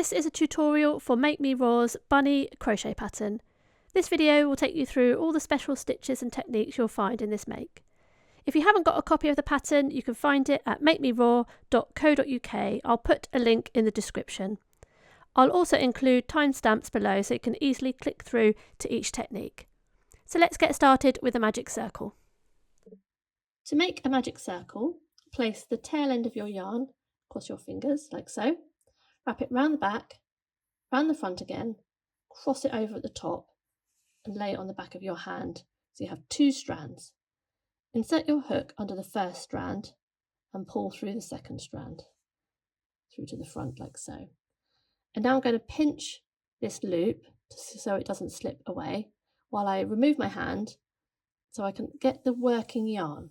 This is a tutorial for Make Me Raw's Bunny Crochet Pattern. This video will take you through all the special stitches and techniques you'll find in this make. If you haven't got a copy of the pattern, you can find it at makemeraw.co.uk. I'll put a link in the description. I'll also include timestamps below so you can easily click through to each technique. So let's get started with a magic circle. To make a magic circle, place the tail end of your yarn across your fingers like so. Wrap it round the back, round the front again, cross it over at the top and lay it on the back of your hand so you have two strands. Insert your hook under the first strand and pull through the second strand through to the front like so. And now I'm going to pinch this loop so it doesn't slip away while I remove my hand so I can get the working yarn.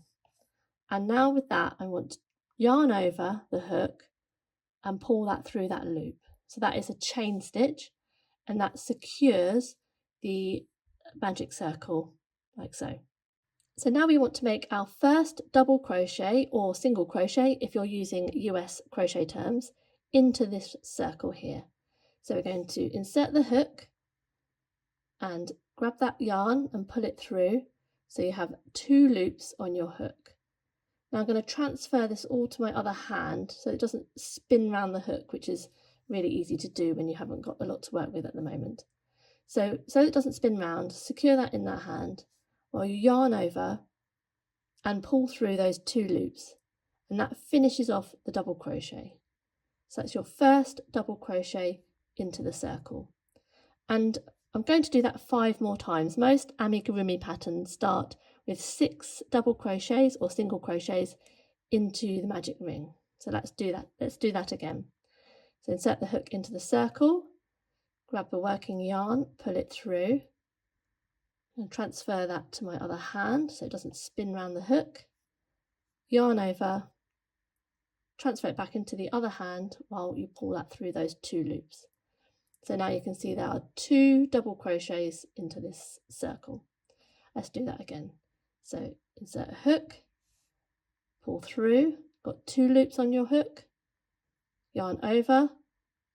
And now with that I want to yarn over the hook and pull that through that loop. So that is a chain stitch and that secures the magic circle like so. So now we want to make our first double crochet or single crochet if you're using US crochet terms into this circle here. So we're going to insert the hook and grab that yarn and pull it through so you have two loops on your hook. Now I'm going to transfer this all to my other hand so it doesn't spin round the hook, which is really easy to do when you haven't got a lot to work with at the moment. So it doesn't spin round, secure that in that hand while you yarn over and pull through those two loops, and that finishes off the double crochet. So that's your first double crochet into the circle. And I'm going to do that 5 more times. Most amigurumi patterns start with 6 double crochets or single crochets into the magic ring. So let's do that. Let's do that again. So insert the hook into the circle, grab the working yarn, pull it through, and transfer that to my other hand so it doesn't spin round the hook. Yarn over, transfer it back into the other hand while you pull that through those two loops. So now you can see there are 2 double crochets into this circle. Let's do that again. So insert a hook, pull through, got 2 loops on your hook, yarn over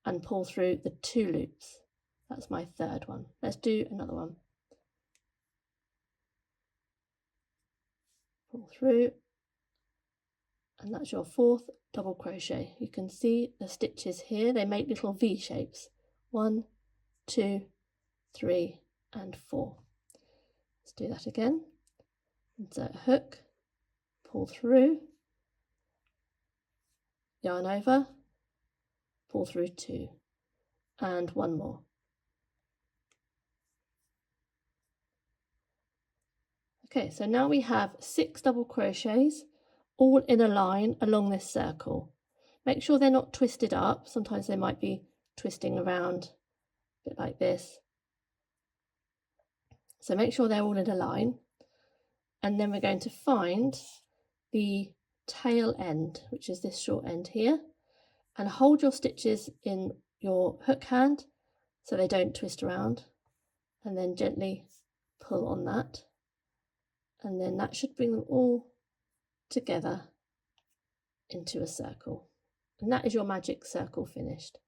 and pull through the 2 loops. That's my third one. Let's do another one. Pull through, and that's your 4th double crochet. You can see the stitches here, they make little V shapes. 1, 2, 3 and 4. Let's do that again. Insert a hook, pull through, yarn over, pull through 2 and 1 more. Okay, so now we have 6 double crochets all in a line along this circle. Make sure they're not twisted up. Sometimes they might be twisting around a bit like this. So make sure they're all in a line. And then we're going to find the tail end, which is this short end here, and hold your stitches in your hook hand so they don't twist around, and then gently pull on that. And then that should bring them all together into a circle. And that is your magic circle finished.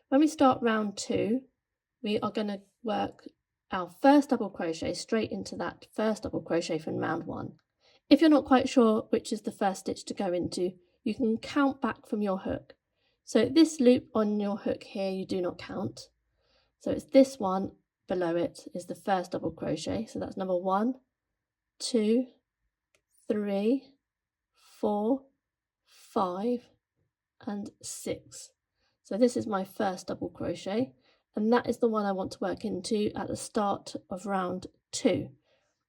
When we start round 2, we are going to work our first double crochet straight into that first double crochet from round 1. If you're not quite sure which is the first stitch to go into, you can count back from your hook. So this loop on your hook here you do not count. So it's this one below it is the first double crochet. So that's number 1, 2, 3, 4, 5 and 6. So this is my first double crochet, and that is the one I want to work into at the start of round 2.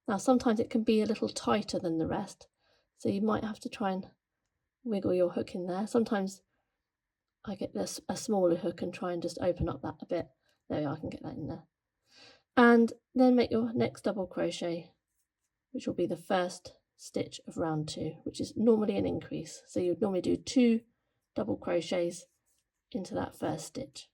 Now sometimes it can be a little tighter than the rest, so you might have to try and wiggle your hook in there. Sometimes I get this a smaller hook and try and just open up that a bit. There we are, I can get that in there. And then make your next double crochet, which will be the first stitch of round 2, which is normally an increase. So you would normally do 2 double crochets into that first stitch.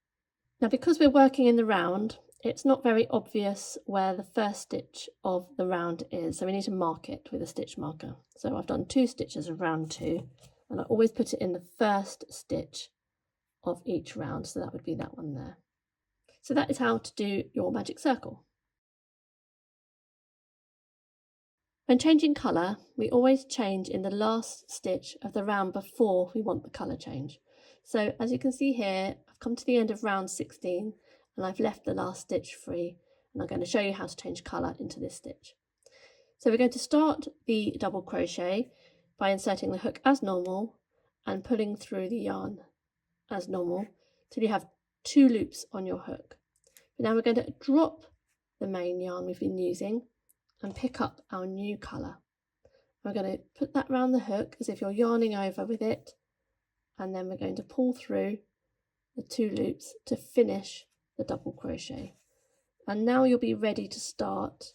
Now because we're working in the round, it's not very obvious where the first stitch of the round is, so we need to mark it with a stitch marker. So I've done 2 stitches of round 2, and I always put it in the first stitch of each round, so that would be that one there. So that is how to do your magic circle. When changing colour, we always change in the last stitch of the round before we want the colour change. So as you can see here, I've come to the end of round 16 and I've left the last stitch free, and I'm going to show you how to change colour into this stitch. So we're going to start the double crochet by inserting the hook as normal and pulling through the yarn as normal till you have 2 loops on your hook. But now we're going to drop the main yarn we've been using and pick up our new colour. We're going to put that round the hook as if you're yarning over with it, and then we're going to pull through the 2 loops to finish the double crochet. And now you'll be ready to start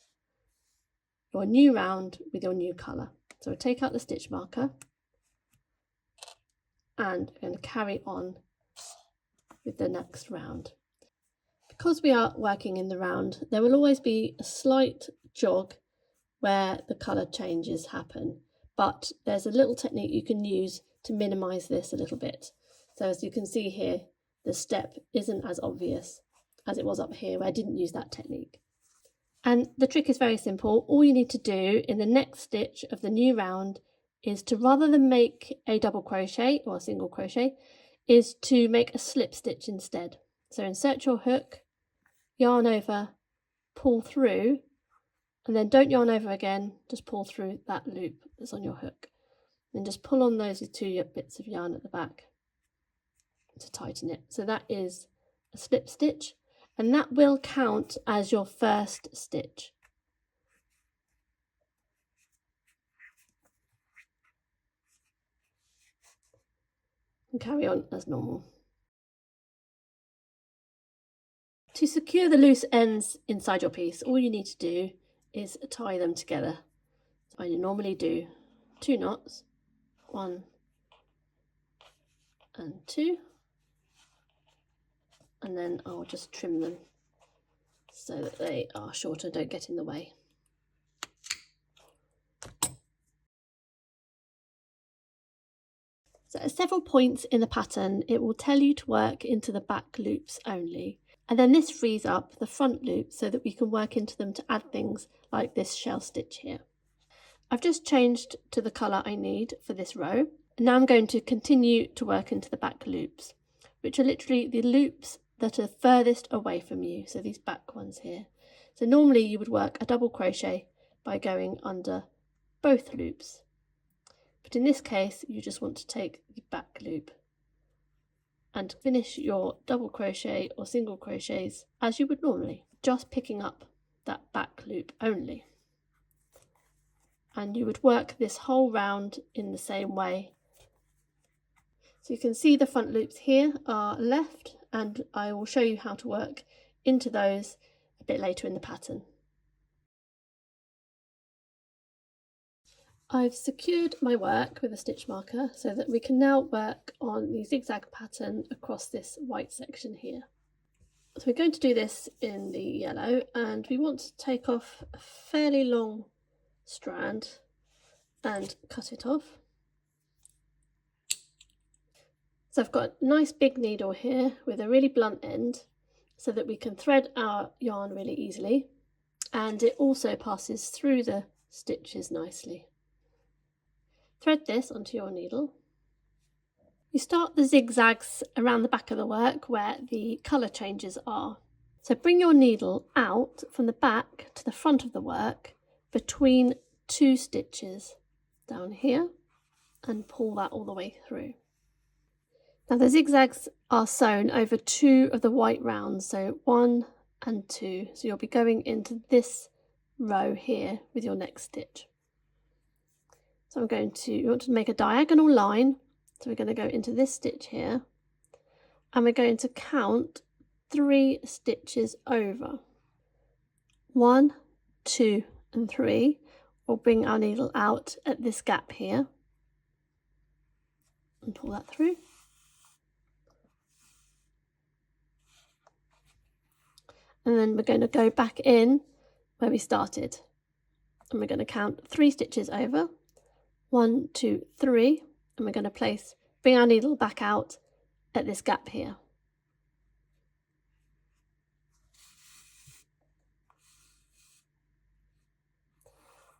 your new round with your new colour. So we'll take out the stitch marker and we're going to carry on with the next round. Because we are working in the round, there will always be a slight jog where the colour changes happen, but there's a little technique you can use to minimise this a little bit. So as you can see here, the step isn't as obvious as it was up here where I didn't use that technique. And the trick is very simple. All you need to do in the next stitch of the new round is to, rather than make a double crochet or a single crochet, is to make a slip stitch instead. So insert your hook, yarn over, pull through, and then don't yarn over again, just pull through that loop that's on your hook. And just pull on those 2 bits of yarn at the back to tighten it. So that is a slip stitch, and that will count as your first stitch. And carry on as normal. To secure the loose ends inside your piece, all you need to do is tie them together. I normally do 2 knots, 1 and 2, and then I'll just trim them so that they are shorter, don't get in the way. So at several points in the pattern, it will tell you to work into the back loops only. And then this frees up the front loops so that we can work into them to add things like this shell stitch here. I've just changed to the colour I need for this row. And now I'm going to continue to work into the back loops, which are literally the loops that are furthest away from you. So these back ones here. So normally you would work a double crochet by going under both loops. But in this case, you just want to take the back loop and finish your double crochet or single crochets as you would normally, just picking up that back loop only. And you would work this whole round in the same way. So you can see the front loops here are left, and I will show you how to work into those a bit later in the pattern. I've secured my work with a stitch marker so that we can now work on the zigzag pattern across this white section here. So we're going to do this in the yellow, and we want to take off a fairly long strand and cut it off. So I've got a nice big needle here with a really blunt end so that we can thread our yarn really easily, and it also passes through the stitches nicely. Thread this onto your needle. You start the zigzags around the back of the work where the colour changes are. So bring your needle out from the back to the front of the work between 2 stitches down here and pull that all the way through. Now the zigzags are sewn over 2 of the white rounds, so 1 and 2. So you'll be going into this row here with your next stitch. So you want to make a diagonal line. So we're going to go into this stitch here, and we're going to count 3 stitches over. 1, 2 and 3. We'll bring our needle out at this gap here and pull that through. And then we're going to go back in where we started, and we're going to count 3 stitches over. 1, 2, 3, and we're going to bring our needle back out at this gap here.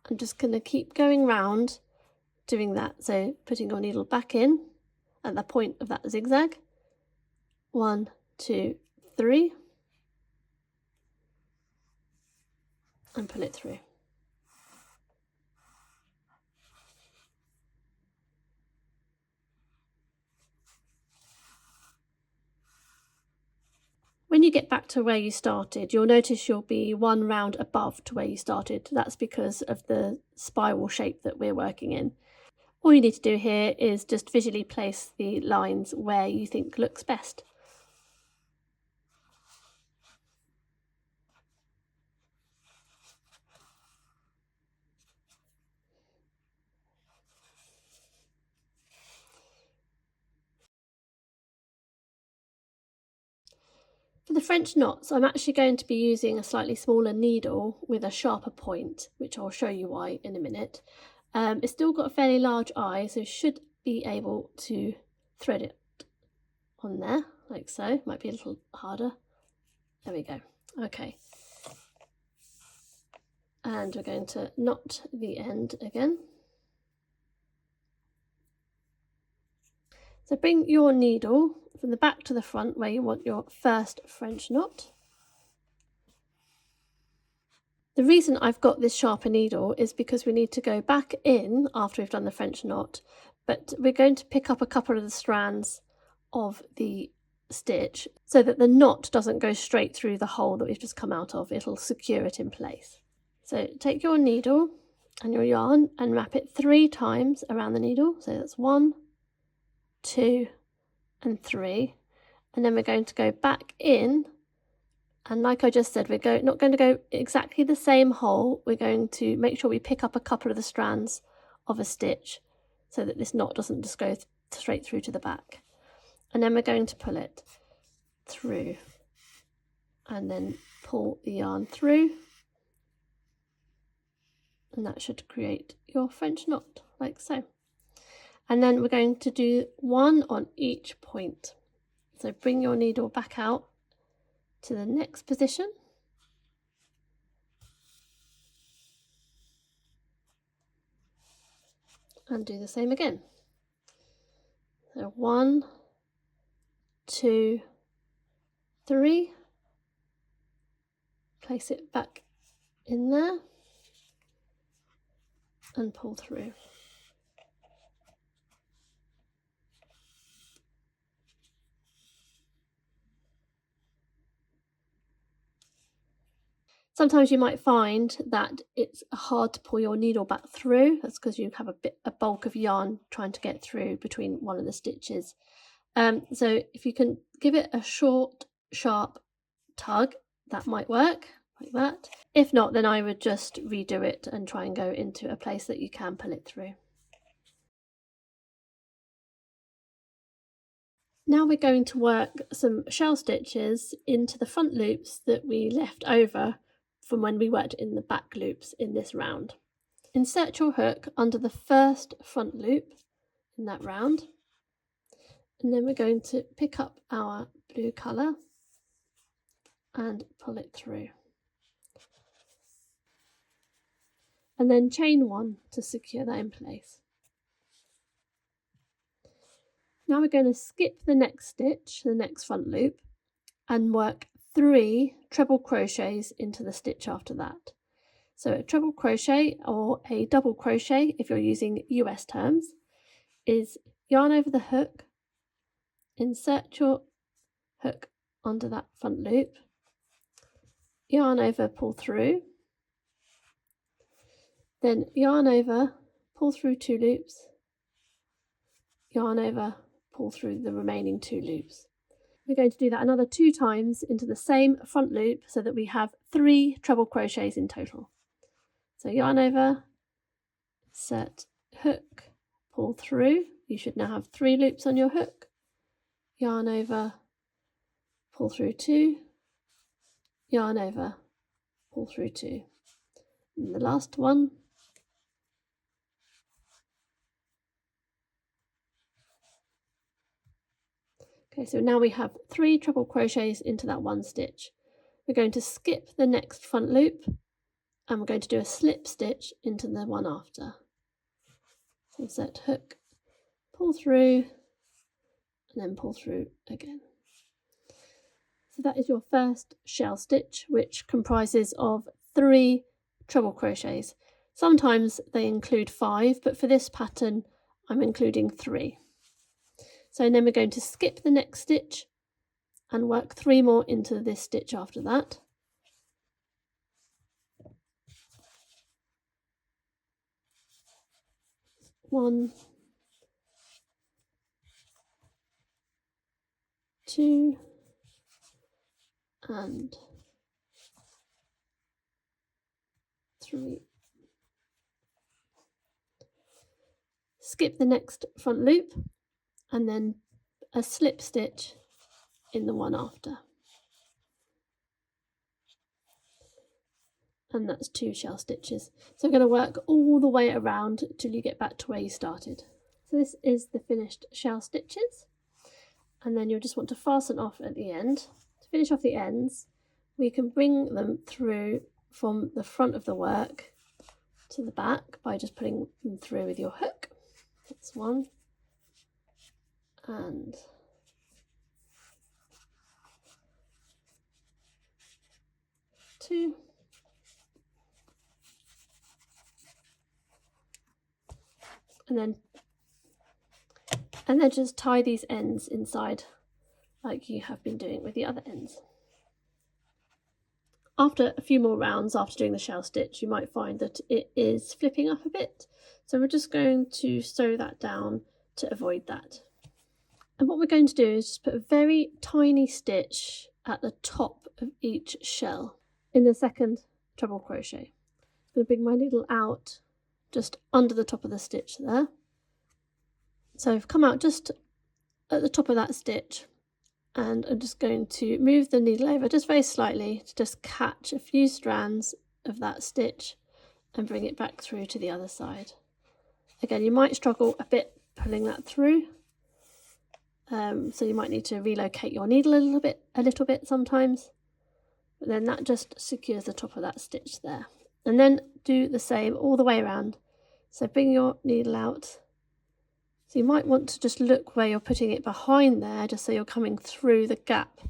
I'm just going to keep going round doing that. So putting your needle back in at the point of that zigzag. 1, 2, 3, and pull it through. When you get back to where you started, you'll notice you'll be one round above to where you started. That's because of the spiral shape that we're working in. All you need to do here is just visually place the lines where you think looks best. For the French knots, I'm actually going to be using a slightly smaller needle with a sharper point, which I'll show you why in a minute. It's still got a fairly large eye, so should be able to thread it on there, like so. Might be a little harder. There we go. Okay. And we're going to knot the end again. So bring your needle from the back to the front where you want your first French knot. The reason I've got this sharper needle is because we need to go back in after we've done the French knot, but we're going to pick up a couple of the strands of the stitch so that the knot doesn't go straight through the hole that we've just come out of. It'll secure it in place. So take your needle and your yarn and wrap it 3 times around the needle. So that's 1, 2, and 3. And then we're going to go back in. And like I just said, we're not going to go exactly the same hole. We're going to make sure we pick up a couple of the strands of a stitch so that this knot doesn't just go straight through to the back. And then we're going to pull it through and then pull the yarn through. And that should create your French knot, like so. And then we're going to do 1 on each point. So bring your needle back out to the next position. And do the same again. So 1, 2, 3. Place it back in there and pull through. Sometimes you might find that it's hard to pull your needle back through. That's because you have a bulk of yarn trying to get through between one of the stitches. So if you can give it a short, sharp tug, that might work, like that. If not, then I would just redo it and try and go into a place that you can pull it through. Now we're going to work some shell stitches into the front loops that we left over from when we worked in the back loops in this round. Insert your hook under the first front loop in that round, and then we're going to pick up our blue colour and pull it through. And then chain 1 to secure that in place. Now we're going to skip the next stitch, the next front loop, and work 3 treble crochets into the stitch after that. So a treble crochet or a double crochet, if you're using US terms, is yarn over the hook, insert your hook under that front loop, yarn over, pull through, then yarn over, pull through 2 loops, yarn over, pull through the remaining 2 loops. We're going to do that another 2 times into the same front loop so that we have 3 treble crochets in total. So yarn over, insert hook, pull through. You should now have 3 loops on your hook. Yarn over, pull through 2, yarn over, pull through 2. And the last one. Okay, so now we have 3 treble crochets into that one stitch. We're going to skip the next front loop and we're going to do a slip stitch into the one after. So insert hook, pull through, and then pull through again. So that is your first shell stitch, which comprises of 3 treble crochets. Sometimes they include 5, but for this pattern I'm including 3. So then we're going to skip the next stitch and work 3 more into this stitch after that. One, 2, and 3. Skip the next front loop and then a slip stitch in the one after. And that's 2 shell stitches. So we're going to work all the way around till you get back to where you started. So this is the finished shell stitches, and then you'll just want to fasten off at the end. To finish off the ends, we can bring them through from the front of the work to the back by just putting them through with your hook. That's 1 and 2. And then just tie these ends inside like you have been doing with the other ends. After a few more rounds after doing the shell stitch, you might find that it is flipping up a bit. So we're just going to sew that down to avoid that. And what we're going to do is just put a very tiny stitch at the top of each shell in the second treble crochet. I'm going to bring my needle out just under the top of the stitch there. So I've come out just at the top of that stitch, and I'm just going to move the needle over just very slightly to just catch a few strands of that stitch and bring it back through to the other side. Again, you might struggle a bit pulling that through, so you might need to relocate your needle a little bit sometimes, but then that just secures the top of that stitch there. And then do the same all the way around. So bring your needle out. So you might want to just look where you're putting it behind there, just so you're coming through the gap,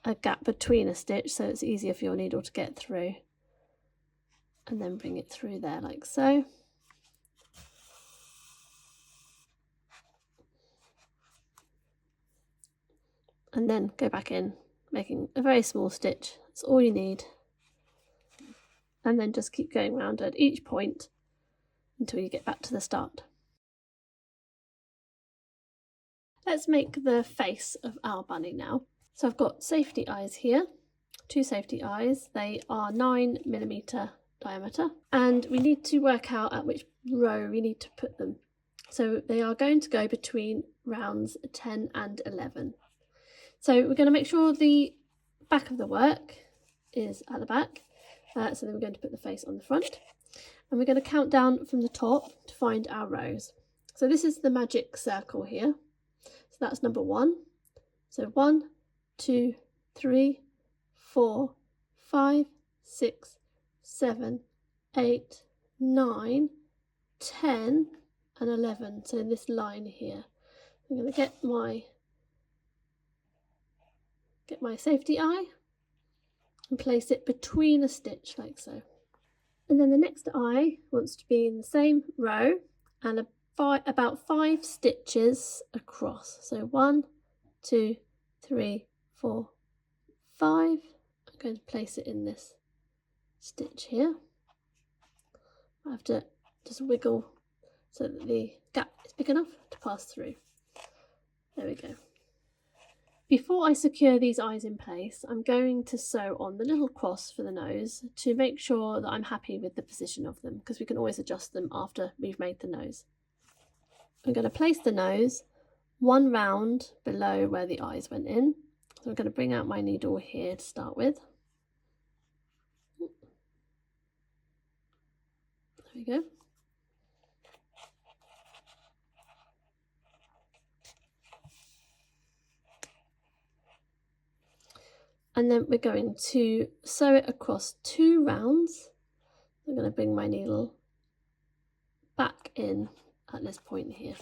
a gap between a stitch, so it's easier for your needle to get through. And then bring it through there like so. And then go back in, making a very small stitch. That's all you need. And then just keep going round at each point until you get back to the start. Let's make the face of our bunny now. So I've got safety eyes here, 2 safety eyes. They are 9mm diameter, and we need to work out at which row we need to put them. So they are going to go between rounds 10 and 11. So we're going to make sure the back of the work is at the back. So then we're going to put the face on the front, and we're going to count down from the top to find our rows. So this is the magic circle here. So that's number 1. So 1, 2, 3, 4, 5, 6, 7, 8, 9, 10, and 11. So in this line here, I'm going to get my safety eye and place it between a stitch like so. And then the next eye wants to be in the same row and about 5 stitches across. So 1, 2, 3, 4, 5. I'm going to place it in this stitch here. I have to just wiggle so that the gap is big enough to pass through. There we go. Before I secure these eyes in place, I'm going to sew on the little cross for the nose to make sure that I'm happy with the position of them, because we can always adjust them after we've made the nose. I'm going to place the nose 1 round below where the eyes went in. So I'm going to bring out my needle here to start with. There we go. and then we're going to sew it across 2 rounds. I'm going to bring my needle back in at this point here.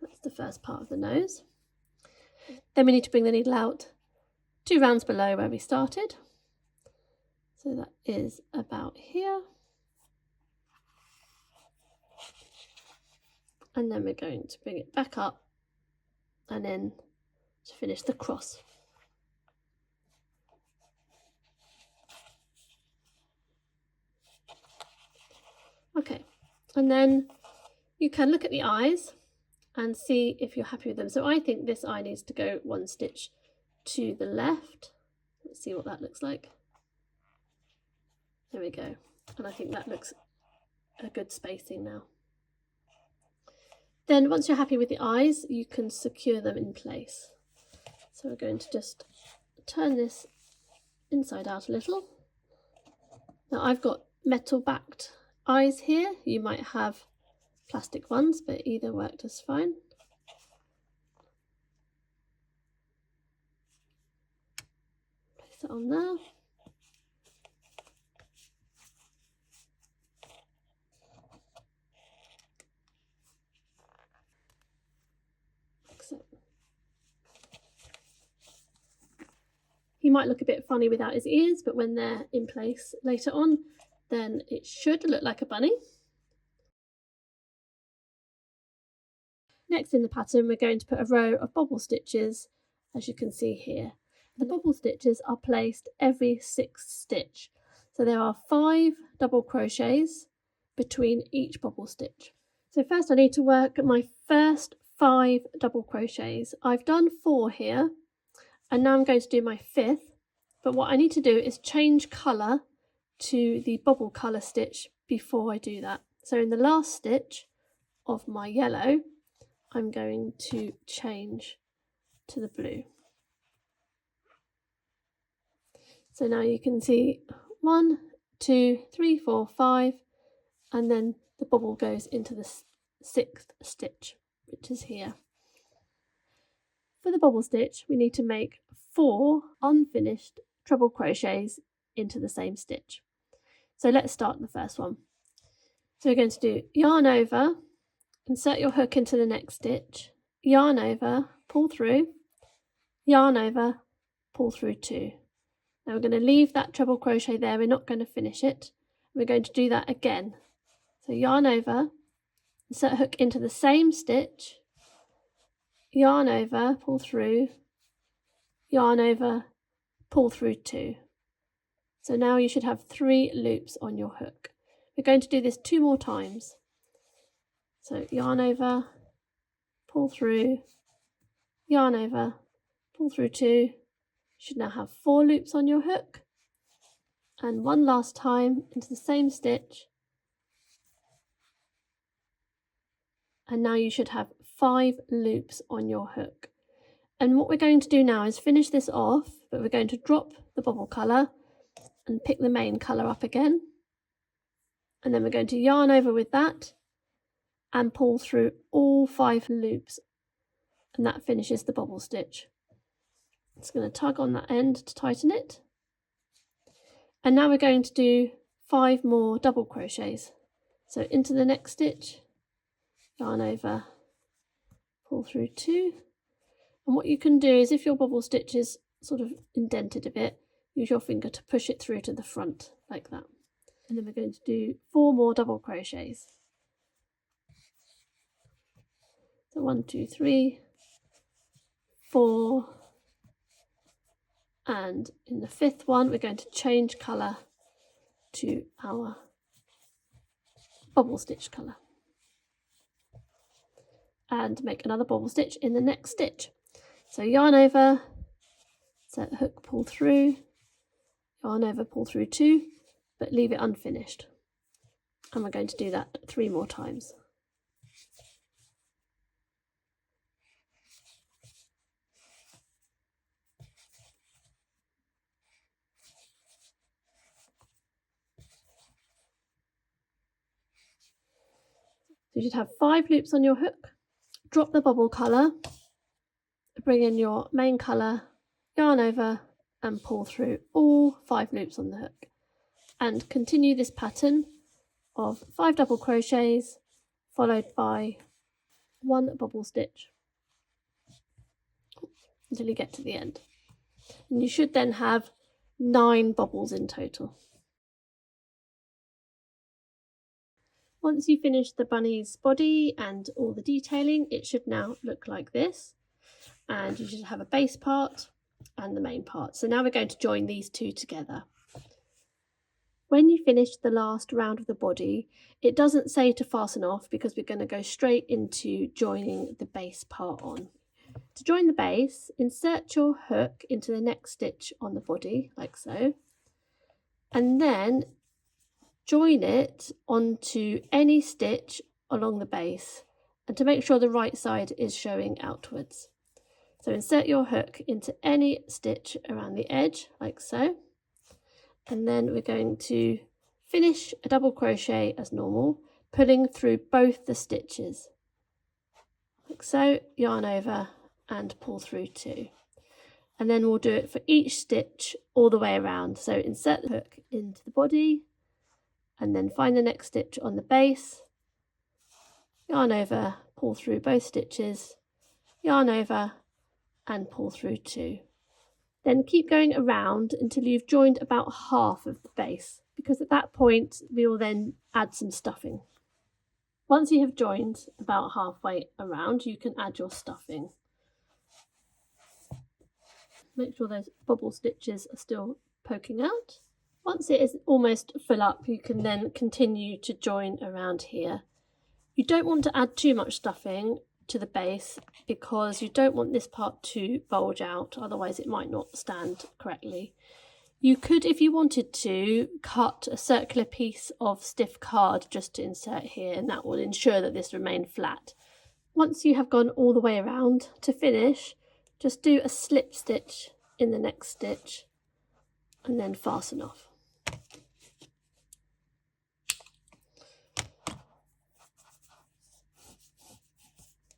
That's the first part of the nose. Then we need to bring the needle out 2 rounds below where we started. So that is about here. And then we're going to bring it back up and in to finish the cross. Okay, and then you can look at the eyes and see if you're happy with them. So I think this eye needs to go 1 stitch to the left. Let's see what that looks like. There we go. And I think that looks a good spacing now. Then once you're happy with the eyes, you can secure them in place. So we're going to just turn this inside out a little. Now I've got metal backed eyes here. You might have plastic ones, but either worked just fine. Place it on there. He might look a bit funny without his ears, but when they're in place later on, then it should look like a bunny. Next in the pattern, we're going to put a row of bobble stitches, as you can see here. The bobble stitches are placed every 6th stitch. So there are 5 double crochets between each bobble stitch. So first I need to work my first 5 double crochets. I've done 4 here, and now I'm going to do my 5th. But what I need to do is change colour to the bobble colour stitch before I do that. So in the last stitch of my yellow, I'm going to change to the blue. So now you can see 1, 2, 3, 4, 5, and then the bobble goes into the 6th stitch, which is here. For the bobble stitch, we need to make 4 unfinished treble crochets into the same stitch. So let's start the first one. So we're going to do yarn over, insert your hook into the next stitch, yarn over, pull through, yarn over, pull through 2. Now we're going to leave that treble crochet there, we're not going to finish it. We're going to do that again. So yarn over, insert hook into the same stitch, yarn over, pull through, yarn over, pull through 2. So now you should have 3 loops on your hook. We're going to do this 2 more times. So yarn over, pull through, yarn over, pull through 2. You should now have 4 loops on your hook. And one last time into the same stitch. And now you should have 5 loops on your hook. And what we're going to do now is finish this off, but we're going to drop the bobble colour and pick the main colour up again. And then we're going to yarn over with that and pull through all 5 loops. And that finishes the bobble stitch. It's going to tug on that end to tighten it. And now we're going to do 5 more double crochets. So into the next stitch, yarn over, pull through 2. And what you can do is, if your bobble stitch is sort of indented a bit, use your finger to push it through to the front like that. And then we're going to do 4 more double crochets. So 1, 2, 3, 4, and in the 5th one we're going to change colour to our bobble stitch colour and make another bobble stitch in the next stitch. So yarn over, set hook, pull through, yarn over, pull through 2, but leave it unfinished. And we're going to do that 3 more times. So you should have 5 loops on your hook. Drop the bobble colour, bring in your main colour, yarn over and pull through all 5 loops on the hook. And continue this pattern of 5 double crochets followed by 1 bobble stitch until you get to the end. And you should then have 9 bobbles in total. Once you finish the bunny's body and all the detailing, it should now look like this. And you should have a base part and the main part. So now we're going to join these two together. When you finish the last round of the body, it doesn't say to fasten off because we're going to go straight into joining the base part on. To join the base, insert your hook into the next stitch on the body, like so, and then join it onto any stitch along the base, and to make sure the right side is showing outwards. So insert your hook into any stitch around the edge, like so, and then we're going to finish a double crochet as normal, pulling through both the stitches, like so, yarn over and pull through 2. And then we'll do it for each stitch all the way around. So insert the hook into the body and then find the next stitch on the base, yarn over, pull through both stitches, yarn over and pull through 2. Then keep going around until you've joined about half of the base, because at that point we will then add some stuffing. Once you have joined about halfway around, you can add your stuffing. Make sure those bobble stitches are still poking out. Once it is almost full up, you can then continue to join around here. You don't want to add too much stuffing to the base because you don't want this part to bulge out, otherwise it might not stand correctly. You could, if you wanted to, cut a circular piece of stiff card just to insert here, and that will ensure that this remains flat. Once you have gone all the way around, to finish, just do a slip stitch in the next stitch and then fasten off.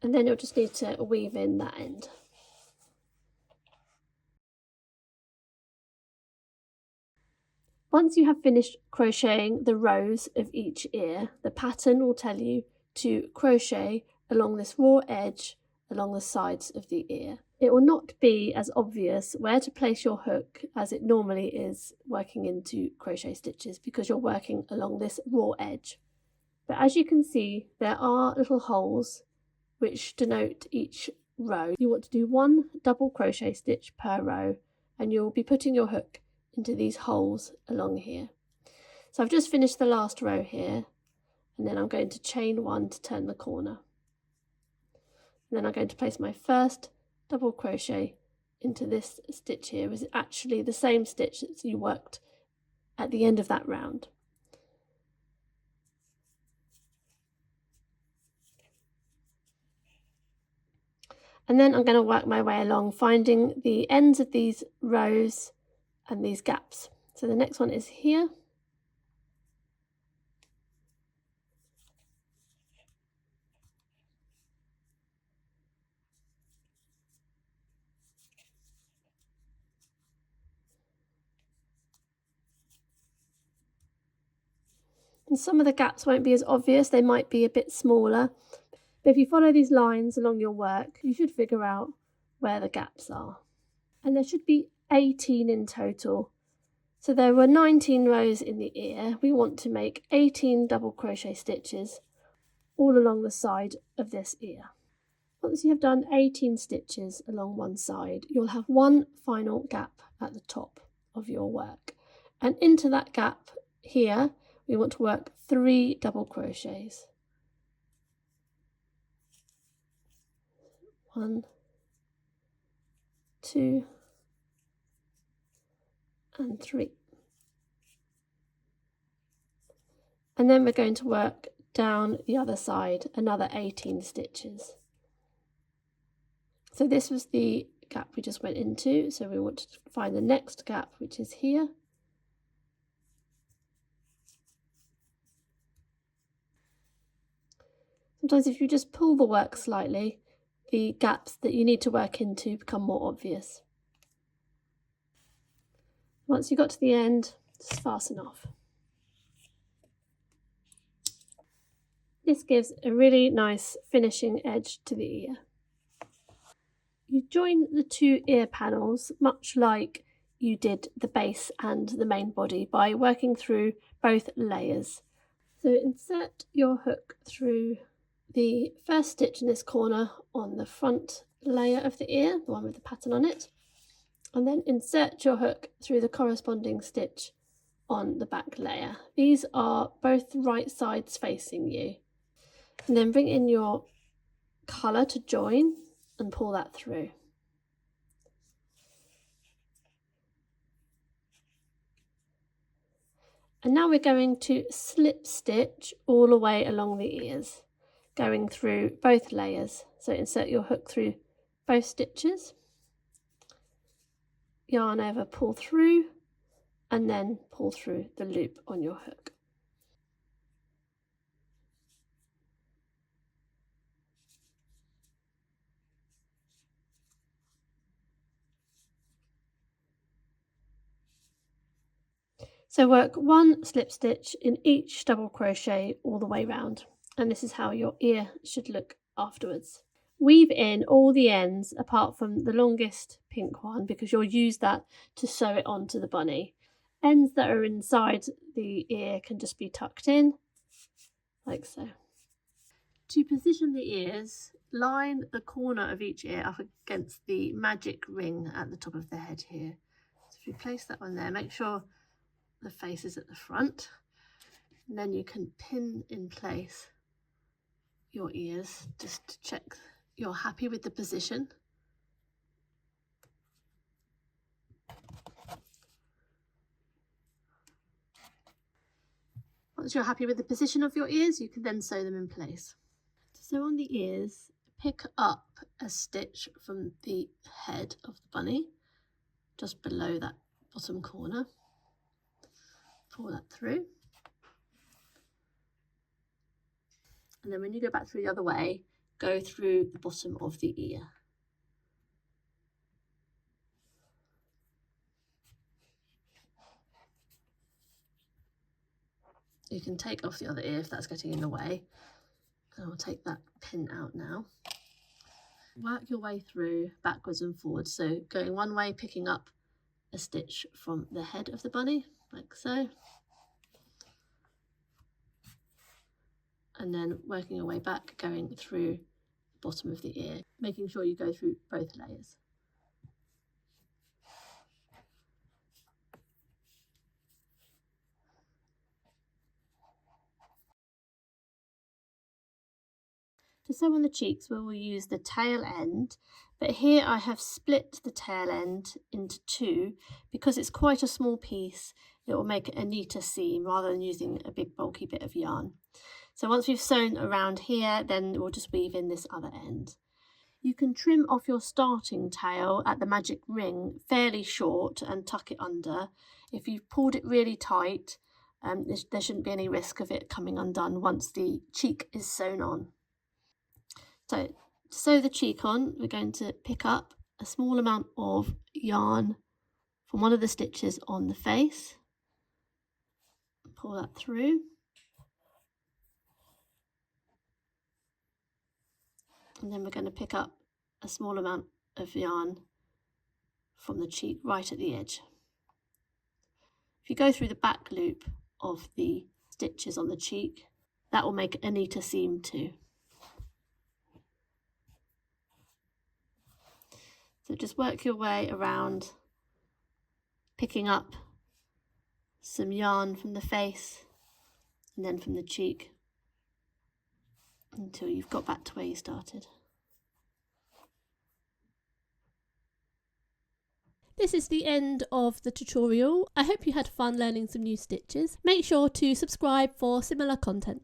And then you'll just need to weave in that end. Once you have finished crocheting the rows of each ear, the pattern will tell you to crochet along this raw edge along the sides of the ear. It will not be as obvious where to place your hook as it normally is working into crochet stitches because you're working along this raw edge. But as you can see, there are little holes which denote each row. You want to do 1 double crochet stitch per row, and you'll be putting your hook into these holes along here. So I've just finished the last row here, and then I'm going to chain 1 to turn the corner. And then I'm going to place my first double crochet into this stitch here, which is actually the same stitch that you worked at the end of that round. And then I'm going to work my way along, finding the ends of these rows and these gaps. So the next one is here. And some of the gaps won't be as obvious, they might be a bit smaller. But if you follow these lines along your work, you should figure out where the gaps are. And there should be 18 in total. So there were 19 rows in the ear. We want to make 18 double crochet stitches all along the side of this ear. Once you have done 18 stitches along one side, you'll have one final gap at the top of your work. And into that gap here, we want to work 3 double crochets. 1, 2, and 3. And then we're going to work down the other side another 18 stitches. So this was the gap we just went into, so we want to find the next gap, which is here. Sometimes if you just pull the work slightly, the gaps that you need to work into become more obvious. Once you got to the end, just fasten off. This gives a really nice finishing edge to the ear. You join the two ear panels much like you did the base and the main body by working through both layers. So insert your hook through the first stitch in this corner on the front layer of the ear, the one with the pattern on it, and then insert your hook through the corresponding stitch on the back layer. These are both right sides facing you. And then bring in your colour to join and pull that through. And now we're going to slip stitch all the way along the ears, going through both layers. So insert your hook through both stitches, yarn over, pull through, and then pull through the loop on your hook. So work one slip stitch in each double crochet all the way round, and this is how your ear should look afterwards. Weave in all the ends apart from the longest pink one because you'll use that to sew it onto the bunny. Ends that are inside the ear can just be tucked in like so. To position the ears, line the corner of each ear up against the magic ring at the top of the head here. So if you place that one there, make sure the face is at the front, and then you can pin in place your ears just to check you're happy with the position. Once you're happy with the position of your ears, you can then sew them in place. To sew on the ears, pick up a stitch from the head of the bunny, just below that bottom corner. Pull that through. And then when you go back through the other way, go through the bottom of the ear. You can take off the other ear if that's getting in the way. And I'll take that pin out now. Work your way through backwards and forwards. So going one way, picking up a stitch from the head of the bunny, like so. And then working your way back, going through the bottom of the ear, making sure you go through both layers. To sew on the cheeks, we will use the tail end, but here I have split the tail end into two because it's quite a small piece. It will make a neater seam rather than using a big bulky bit of yarn. So once we've sewn around here, then we'll just weave in this other end. You can trim off your starting tail at the magic ring fairly short and tuck it under. If you've pulled it really tight, there shouldn't be any risk of it coming undone once the cheek is sewn on. So to sew the cheek on, we're going to pick up a small amount of yarn from one of the stitches on the face, pull that through, and then we're going to pick up a small amount of yarn from the cheek right at the edge. If you go through the back loop of the stitches on the cheek, that will make a neater seam too. So just work your way around, picking up some yarn from the face and then from the cheek until you've got back to where you started. This is the end of the tutorial. I hope you had fun learning some new stitches. Make sure to subscribe for similar content.